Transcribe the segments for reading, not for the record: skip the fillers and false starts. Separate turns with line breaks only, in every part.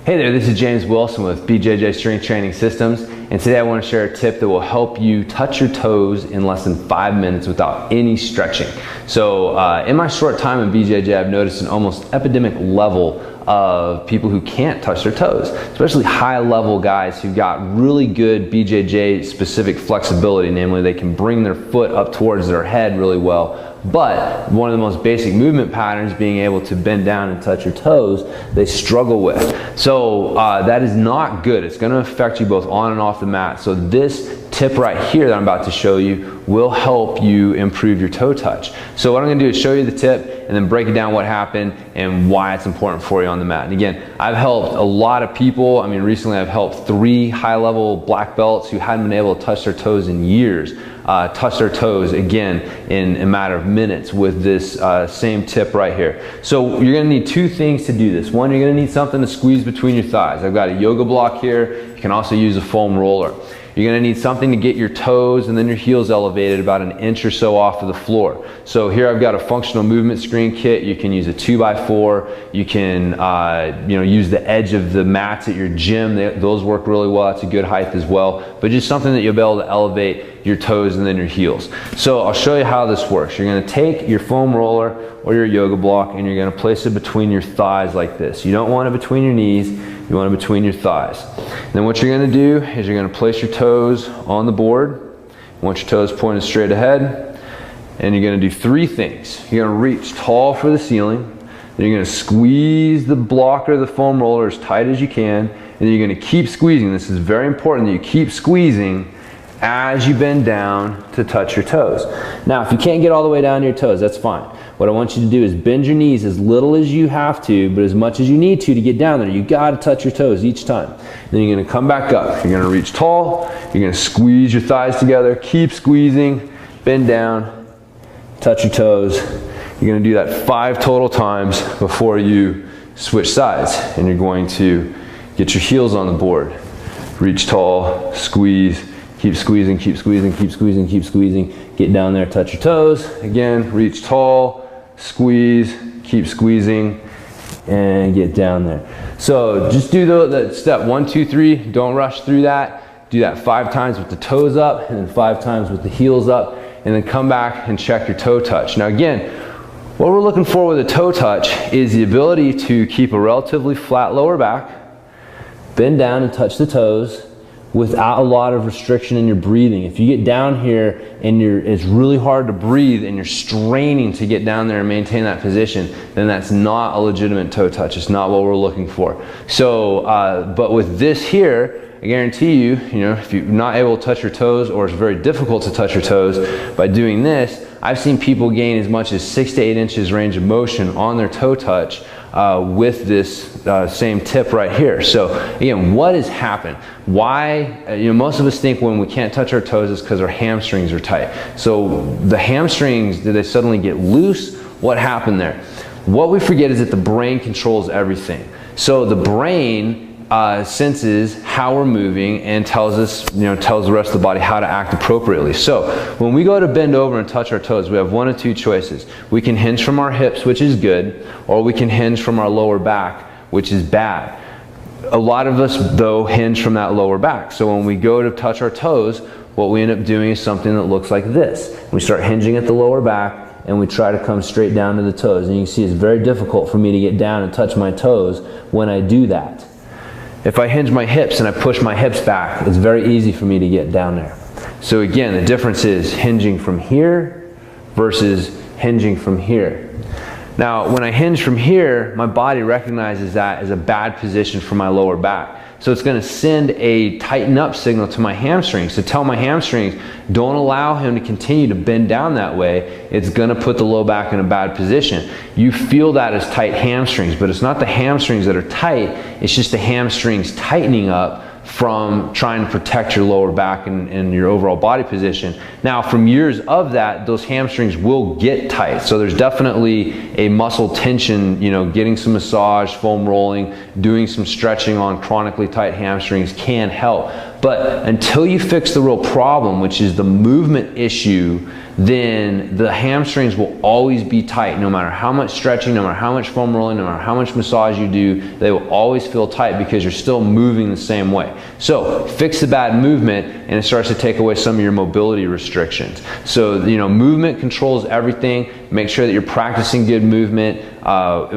Hey there, this is James Wilson with BJJ Strength Training Systems, and today I want to share a tip that will help you touch your toes in less than 5 minutes without any stretching. So in my short time in BJJ, I've noticed an almost epidemic level of people who can't touch their toes, especially high level guys who've got really good BJJ specific flexibility, namely they can bring their foot up towards their head really well. But one of the most basic movement patterns, being able to bend down and touch your toes, they struggle with. So that is not good. It's going to affect you both on and off the mat. So this tip right here that I'm about to show you will help you improve your toe touch. So what I'm going to do is show you the tip and then break it down what happened and why it's important for you on the mat. And again, I've helped a lot of people. I mean, recently I've helped 3 high-level black belts who hadn't been able to touch their toes in years touch their toes again in a matter of minutes with this same tip right here. So you're going to need 2 things to do this. One, you're going to need something to squeeze between your thighs. I've got a yoga block here. You can also use a foam roller. You're going to need something to get your toes and then your heels elevated about an inch or so off of the floor. So here I've got a functional movement screen kit. You can use a 2x4. You can use the edge of the mats at your gym. Those work really well. That's a good height as well. But just something that you'll be able to elevate your toes and then your heels. So I'll show you how this works. You're going to take your foam roller or your yoga block and you're going to place it between your thighs like this. You don't want it between your knees. You want it between your thighs. Then what you're going to do is you're going to place your toes on the board. You want your toes pointed straight ahead. And you're going to do 3 things. You're going to reach tall for the ceiling. Then you're going to squeeze the block or the foam roller as tight as you can. And then you're going to keep squeezing. This is very important that you keep squeezing as you bend down to touch your toes. Now, if you can't get all the way down to your toes, that's fine. What I want you to do is bend your knees as little as you have to, but as much as you need to get down there. You got to touch your toes each time. Then you're going to come back up. You're going to reach tall. You're going to squeeze your thighs together. Keep squeezing. Bend down. Touch your toes. You're going to do that 5 total times before you switch sides. And you're going to get your heels on the board. Reach tall. Squeeze. Keep squeezing, keep squeezing, keep squeezing, keep squeezing. Get down there, touch your toes. Again, reach tall, squeeze, keep squeezing, and get down there. So just do the step 1, 2, 3. Don't rush through that. Do that 5 times with the toes up, and then 5 times with the heels up, and then come back and check your toe touch. Now again, what we're looking for with a toe touch is the ability to keep a relatively flat lower back, bend down and touch the toes, without a lot of restriction in your breathing. If you get down here and it's really hard to breathe and you're straining to get down there and maintain that position, then that's not a legitimate toe touch. It's not what we're looking for. So, but with this here, I guarantee you, if you're not able to touch your toes or it's very difficult to touch your toes, by doing this, I've seen people gain as much as 6 to 8 inches range of motion on their toe touch with this same tip right here. So again, what has happened? Why, most of us think when we can't touch our toes is because our hamstrings are tight. So the hamstrings, did they suddenly get loose? What happened there? What we forget is that the brain controls everything. So the brain senses how we're moving and tells us, tells the rest of the body how to act appropriately. So when we go to bend over and touch our toes, we have 1 of 2 choices. We can hinge from our hips, which is good, or we can hinge from our lower back, which is bad. A lot of us, though, hinge from that lower back. So when we go to touch our toes, what we end up doing is something that looks like this. We start hinging at the lower back, and we try to come straight down to the toes. And you can see it's very difficult for me to get down and touch my toes when I do that. If I hinge my hips and I push my hips back, it's very easy for me to get down there. So again, the difference is hinging from here versus hinging from here. Now, when I hinge from here, my body recognizes that as a bad position for my lower back. So it's going to send a tighten up signal to my hamstrings to tell my hamstrings, don't allow him to continue to bend down that way. It's going to put the low back in a bad position. You feel that as tight hamstrings, but it's not the hamstrings that are tight. It's just the hamstrings tightening up from trying to protect your lower back and your overall body position. Now, from years of that, those hamstrings will get tight. So there's definitely a muscle tension, getting some massage, foam rolling, doing some stretching on chronically tight hamstrings can help. But until you fix the real problem, which is the movement issue then the hamstrings will always be tight. No matter how much stretching, no matter how much foam rolling, no matter how much massage you do, they will always feel tight because you're still moving the same way. So fix the bad movement and it starts to take away some of your mobility restrictions. So, you know, movement controls everything. Make sure that you're practicing good movement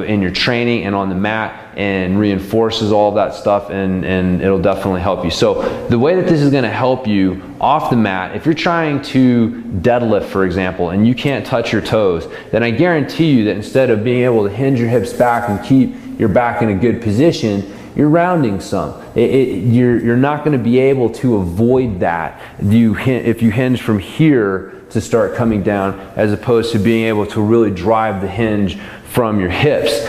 in your training and on the mat, and reinforces all of that stuff, and it'll definitely help you. So the way that this is going to help you off the mat, if you're trying to deadlift, for example, and you can't touch your toes, then I guarantee you that instead of being able to hinge your hips back and keep your back in a good position, you're rounding some. You're not going to be able to avoid that if you hinge from here to start coming down, as opposed to being able to really drive the hinge from your hips.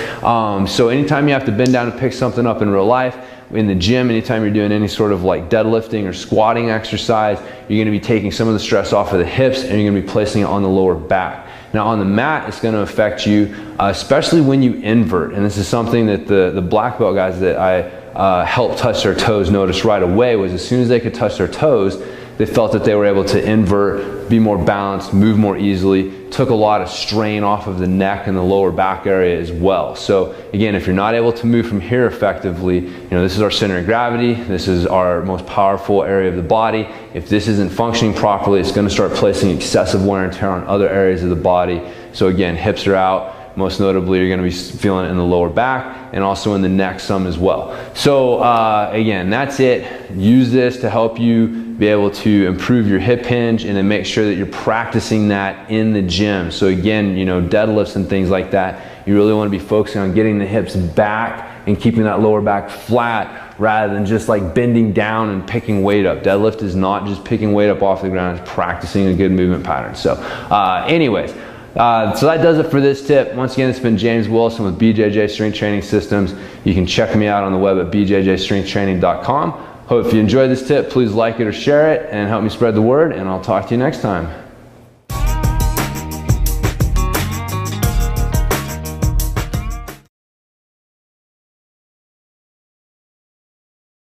So anytime you have to bend down and pick something up in real life, in the gym, anytime you're doing any sort of like deadlifting or squatting exercise, you're going to be taking some of the stress off of the hips and you're going to be placing it on the lower back. Now on the mat, it's going to affect you, especially when you invert. And this is something that the black belt guys that I helped touch their toes noticed right away, was as soon as they could touch their toes, they felt that they were able to invert, be more balanced, move more easily, took a lot of strain off of the neck and the lower back area as well. So again, if you're not able to move from here effectively, you know, this is our center of gravity, this is our most powerful area of the body. If this isn't functioning properly, it's going to start placing excessive wear and tear on other areas of the body. So again, hips are out. Most notably, you're going to be feeling it in the lower back and also in the neck some as well. So again, that's it. Use this to help you be able to improve your hip hinge, and then make sure that you're practicing that in the gym. So again, you know, deadlifts and things like that, you really want to be focusing on getting the hips back and keeping that lower back flat, rather than just like bending down and picking weight up. Deadlift is not just picking weight up off the ground, it's practicing a good movement pattern. So anyways, so that does it for this tip. Once again, it's been James Wilson with BJJ Strength Training Systems. You can check me out on the web at bjjstrengthtraining.com. Hope if you enjoyed this tip, please like it or share it and help me spread the word, and I'll talk to you next time.